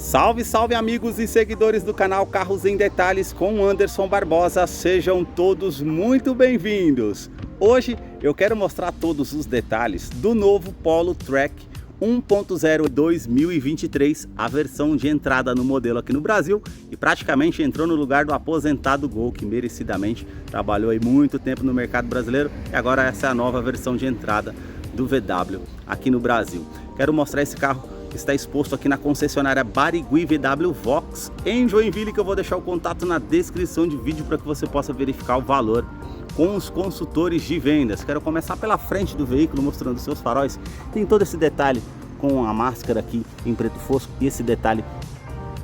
Salve, salve amigos e seguidores do canal Carros em Detalhes com Anderson Barbosa, sejam todos muito bem-vindos. Hoje eu quero mostrar todos os detalhes do novo Polo Track 1.0 2023, a versão de entrada no modelo aqui no Brasil e praticamente entrou no lugar do aposentado Gol, que merecidamente trabalhou aí muito tempo no mercado brasileiro e agora essa é a nova versão de entrada do VW aqui no Brasil. Quero mostrar esse carro que está exposto aqui na concessionária Barigui VW Vox em Joinville, que eu vou deixar o contato na descrição de vídeo para que você possa verificar o valor com os consultores de vendas. Quero começar pela frente do veículo, mostrando seus faróis. Tem todo esse detalhe com a máscara aqui em preto fosco e esse detalhe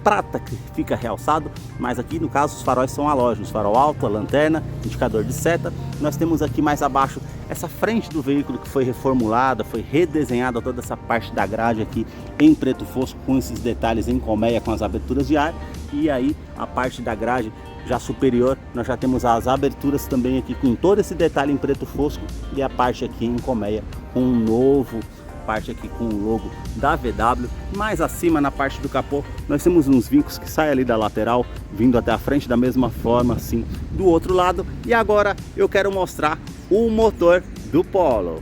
prata que fica realçado, mas aqui no caso os faróis são halógenos, farol alto, a lanterna, indicador de seta. Nós temos aqui mais abaixo essa frente do veículo que foi reformulada, foi redesenhada, toda essa parte da grade aqui em preto fosco com esses detalhes em colmeia com as aberturas de ar. E aí a parte da grade já superior, nós já temos as aberturas também aqui com todo esse detalhe em preto fosco e a parte aqui em colmeia com um novo parte aqui com o logo da VW. Mais acima na parte do capô nós temos uns vincos que saem ali da lateral vindo até a frente da mesma forma assim do outro lado. E agora eu quero mostrar o motor do Polo.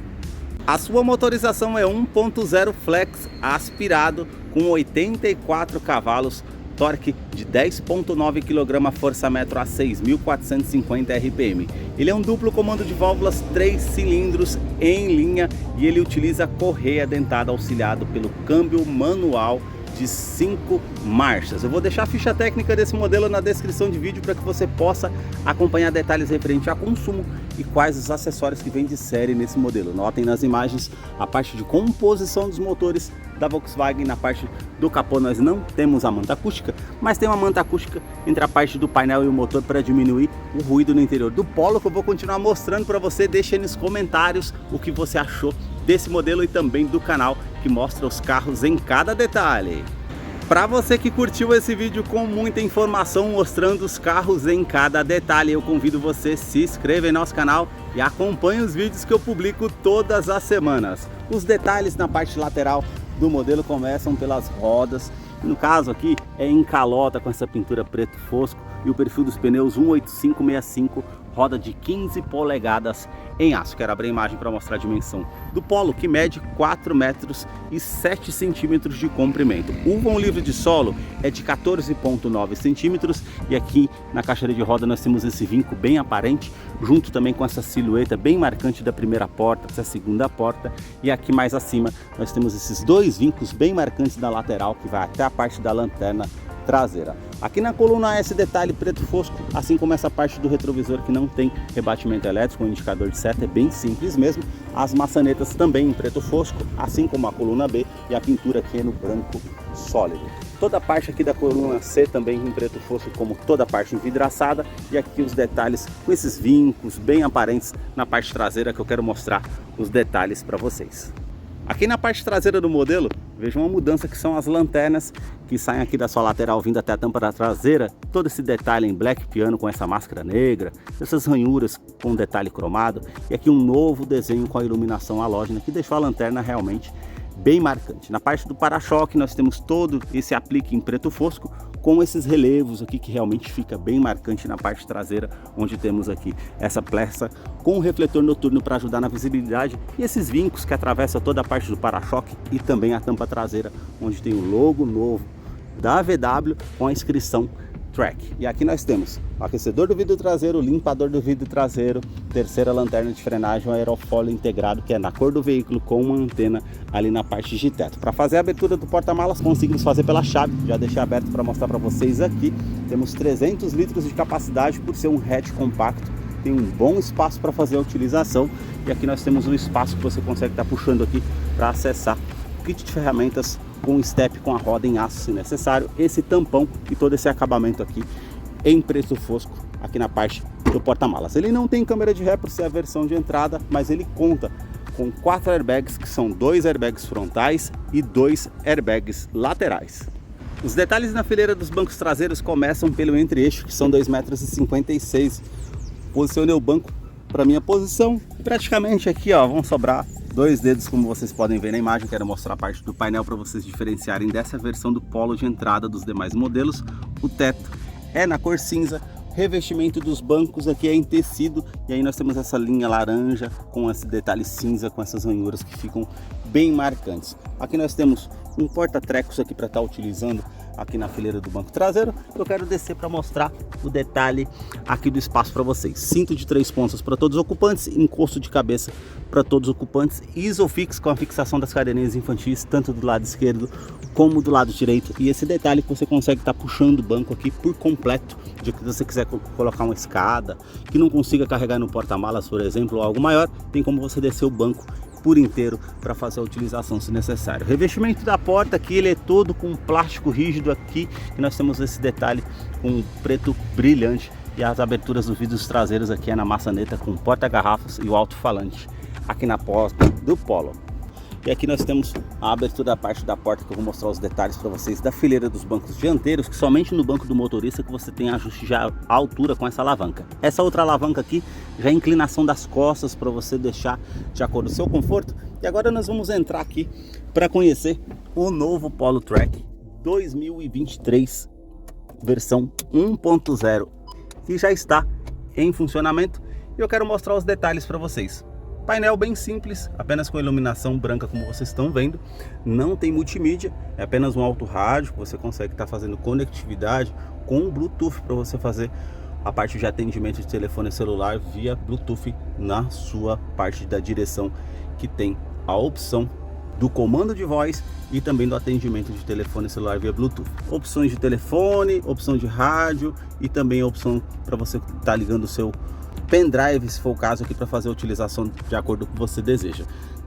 A sua motorização é 1.0 flex aspirado com 84 cavalos, torque de 10.9 kg, força-metro a 6.450 RPM. Ele é um duplo comando de válvulas 3 cilindros em linha e ele utiliza correia dentada auxiliado pelo câmbio manual de 5 marchas. Eu vou deixar a ficha técnica desse modelo na descrição de vídeo para que você possa acompanhar detalhes referentes a consumo e quais os acessórios que vem de série nesse modelo. Notem nas imagens a parte de composição dos motores da Volkswagen. Na parte do capô nós não temos a manta acústica, mas tem uma manta acústica entre a parte do painel e o motor para diminuir o ruído no interior do Polo, que eu vou continuar mostrando para você. Deixe aí nos comentários o que você achou desse modelo e também do canal que mostra os carros em cada detalhe. Para você que curtiu esse vídeo com muita informação mostrando os carros em cada detalhe, eu convido você a se inscrever em nosso canal e acompanhe os vídeos que eu publico todas as semanas. Os detalhes na parte lateral do modelo começam pelas rodas. No caso aqui é em calota com essa pintura preto fosco e o perfil dos pneus 185/65, roda de 15 polegadas em aço. Quero abrir a imagem para mostrar a dimensão do Polo, que mede 4 metros e 7 centímetros de comprimento. O vão livre de solo é de 14,9 centímetros e aqui na caixaria de roda nós temos esse vinco bem aparente, junto também com essa silhueta bem marcante da primeira porta, essa segunda porta, e aqui mais acima nós temos esses dois vincos bem marcantes da lateral que vai até a parte da lanterna traseira. Aqui na coluna esse detalhe preto fosco, assim como essa parte do retrovisor que não tem rebatimento elétrico, o indicador de seta é bem simples mesmo. As maçanetas também em preto fosco, assim como a coluna B, e a pintura aqui é no branco sólido. Toda a parte aqui da coluna C também em preto fosco, como toda a parte envidraçada, e aqui os detalhes com esses vincos bem aparentes na parte traseira que eu quero mostrar os detalhes para vocês. Aqui na parte traseira do modelo, veja uma mudança que são as lanternas que saem aqui da sua lateral vindo até a tampa da traseira. Todo esse detalhe em black piano com essa máscara negra, essas ranhuras com detalhe cromado e aqui um novo desenho com a iluminação halógena que deixou a lanterna realmente bem marcante. Na parte do para-choque nós temos todo esse aplique em preto fosco com esses relevos aqui que realmente fica bem marcante na parte traseira, onde temos aqui essa peça com o refletor noturno para ajudar na visibilidade e esses vincos que atravessam toda a parte do para-choque e também a tampa traseira, onde tem o logo novo da VW com a inscrição Track. E aqui nós temos o aquecedor do vidro traseiro, o limpador do vidro traseiro, terceira lanterna de frenagem, um aerofólio integrado que é na cor do veículo com uma antena ali na parte de teto. Para fazer a abertura do porta-malas conseguimos fazer pela chave, já deixei aberto para mostrar para vocês aqui. Temos 300 litros de capacidade por ser um hatch compacto, tem um bom espaço para fazer a utilização e aqui nós temos um espaço que você consegue estar puxando aqui para acessar o kit de ferramentas com step com a roda em aço se necessário, esse tampão e todo esse acabamento aqui em preto fosco aqui na parte do porta-malas. Ele não tem câmera de ré por ser a versão de entrada, mas ele conta com 4 airbags, que são 2 airbags frontais e 2 airbags laterais. Os detalhes na fileira dos bancos traseiros começam pelo entre-eixo, que são 2,56 m. Posicionei o banco para minha posição e praticamente aqui ó, vão sobrar Dois dedos, como vocês podem ver na imagem. Quero mostrar a parte do painel para vocês diferenciarem dessa versão do Polo de entrada dos demais modelos. O teto é na cor cinza, revestimento dos bancos aqui é em tecido, e aí nós temos essa linha laranja com esse detalhe cinza, com essas ranhuras que ficam bem marcantes. Aqui nós temos um porta-trecos aqui para estar utilizando aqui na fileira do banco traseiro. Eu quero descer para mostrar o detalhe aqui do espaço para vocês. Cinto de 3 pontas para todos os ocupantes, encosto de cabeça para todos os ocupantes, Isofix com a fixação das cadeirinhas infantis, tanto do lado esquerdo como do lado direito. E esse detalhe que você consegue estar puxando o banco aqui por completo, de que você quiser colocar uma escada, que não consiga carregar no porta-malas, por exemplo, ou algo maior, tem como você descer o banco por inteiro para fazer a utilização se necessário. O revestimento da porta aqui, ele é todo com plástico rígido aqui, e nós temos esse detalhe com preto brilhante, e as aberturas dos vidros traseiros aqui é na maçaneta com porta-garrafas e o alto-falante aqui na porta do Polo. E aqui nós temos a abertura da parte da porta, que eu vou mostrar os detalhes para vocês, da fileira dos bancos dianteiros, que somente no banco do motorista que você tem ajuste já à altura com essa alavanca. Essa outra alavanca aqui já é a inclinação das costas para você deixar de acordo com o seu conforto. E agora nós vamos entrar aqui para conhecer o novo Polo Track 2023 versão 1.0, que já está em funcionamento, e eu quero mostrar os detalhes para vocês. Painel bem simples, apenas com iluminação branca, como vocês estão vendo. Não tem multimídia, é apenas um alto rádio que você consegue estar fazendo conectividade com o Bluetooth para você fazer a parte de atendimento de telefone celular via Bluetooth na sua parte da direção, que tem a opção do comando de voz e também do atendimento de telefone celular via Bluetooth. Opções de telefone, opção de rádio e também a opção para você estar ligando o seu pendrive, se for o caso, aqui para fazer a utilização de acordo com o que você deseja.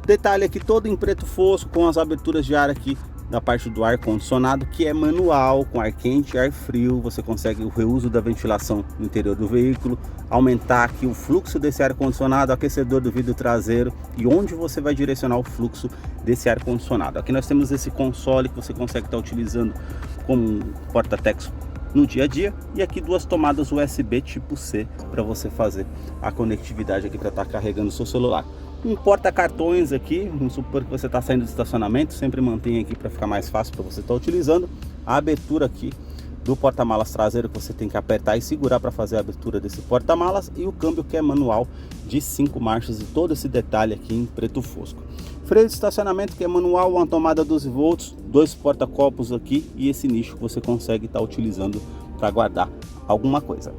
Detalhe aqui todo em preto fosco, com as aberturas de ar aqui da parte do ar condicionado, que é manual, com ar quente e ar frio. Você consegue o reuso da ventilação no interior do veículo, aumentar aqui o fluxo desse ar condicionado, aquecedor do vidro traseiro e onde você vai direcionar o fluxo desse ar condicionado. Aqui nós temos esse console que você consegue estar utilizando como porta-tecos no dia a dia, e aqui duas tomadas USB tipo C para você fazer a conectividade aqui para estar carregando o seu celular. Um porta-cartões aqui, vamos supor que você está saindo do estacionamento, sempre mantém aqui para ficar mais fácil para você estar utilizando. A abertura aqui do porta-malas traseiro, que você tem que apertar e segurar para fazer a abertura desse porta-malas, e o câmbio que é manual de 5 marchas, e todo esse detalhe aqui em preto fosco. Freio de estacionamento que é manual, uma tomada 12 volts, dois porta-copos aqui e esse nicho que você consegue estar utilizando para guardar alguma coisa.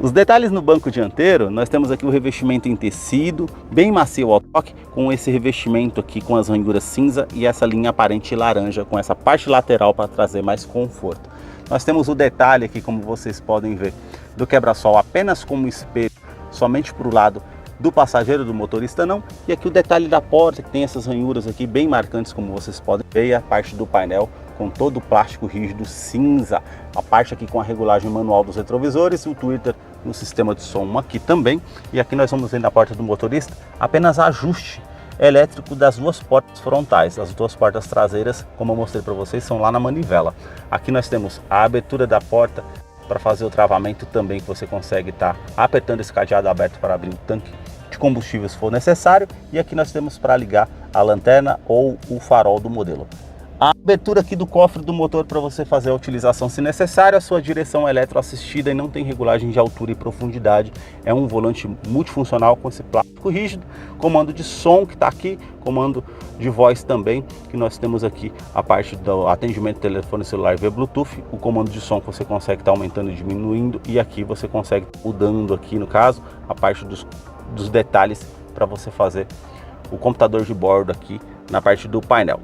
Os detalhes no banco dianteiro, nós temos aqui o revestimento em tecido, bem macio ao toque, com esse revestimento aqui com as ranhuras cinza e essa linha aparente laranja com essa parte lateral para trazer mais conforto. Nós temos o detalhe aqui, como vocês podem ver, do quebra-sol apenas como espelho, somente para o lado do passageiro, do motorista não. E aqui o detalhe da porta, que tem essas ranhuras aqui bem marcantes, como vocês podem ver, e a parte do painel com todo o plástico rígido cinza, a parte aqui com a regulagem manual dos retrovisores, o tweeter no sistema de som aqui também. E aqui nós vamos ver na porta do motorista apenas ajuste elétrico das duas portas frontais. As duas portas traseiras, como eu mostrei para vocês, são lá na manivela. Aqui nós temos a abertura da porta para fazer o travamento também, que você consegue estar apertando esse cadeado aberto para abrir o tanque de combustível se for necessário. E aqui nós temos para ligar a lanterna ou o farol do modelo. A abertura aqui do cofre do motor para você fazer a utilização se necessário. A sua direção eletroassistida e não tem regulagem de altura e profundidade. É um volante multifuncional com esse plástico rígido. Comando de som que está aqui, comando de voz também, que nós temos aqui a parte do atendimento de telefone celular via Bluetooth. O comando de som que você consegue estar aumentando e diminuindo. E aqui você consegue mudando aqui, no caso, a parte dos detalhes para você fazer o computador de bordo aqui na parte do painel.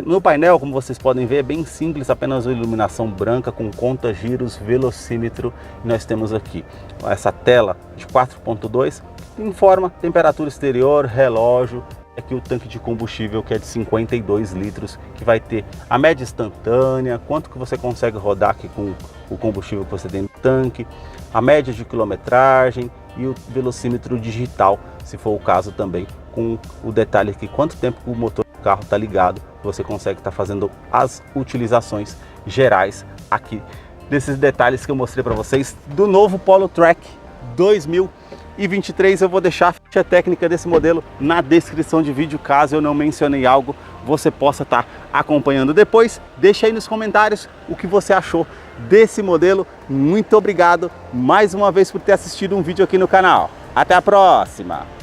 No painel, como vocês podem ver, é bem simples, apenas uma iluminação branca com conta giros, velocímetro. E nós temos aqui essa tela de 4.2, informa temperatura exterior, relógio. Aqui o tanque de combustível, que é de 52 litros, que vai ter a média instantânea, quanto que você consegue rodar aqui com o combustível que você tem no tanque, a média de quilometragem e o velocímetro digital, se for o caso também, com o detalhe aqui, quanto tempo o motor do carro está ligado. Você consegue estar fazendo as utilizações gerais aqui desses detalhes que eu mostrei para vocês do novo Polo Track 2023. 2023. Eu vou deixar a ficha técnica desse modelo na descrição de vídeo, caso eu não mencionei algo, você possa estar acompanhando depois. Deixa aí nos comentários o que você achou desse modelo. Muito obrigado mais uma vez por ter assistido um vídeo aqui no canal. Até a próxima!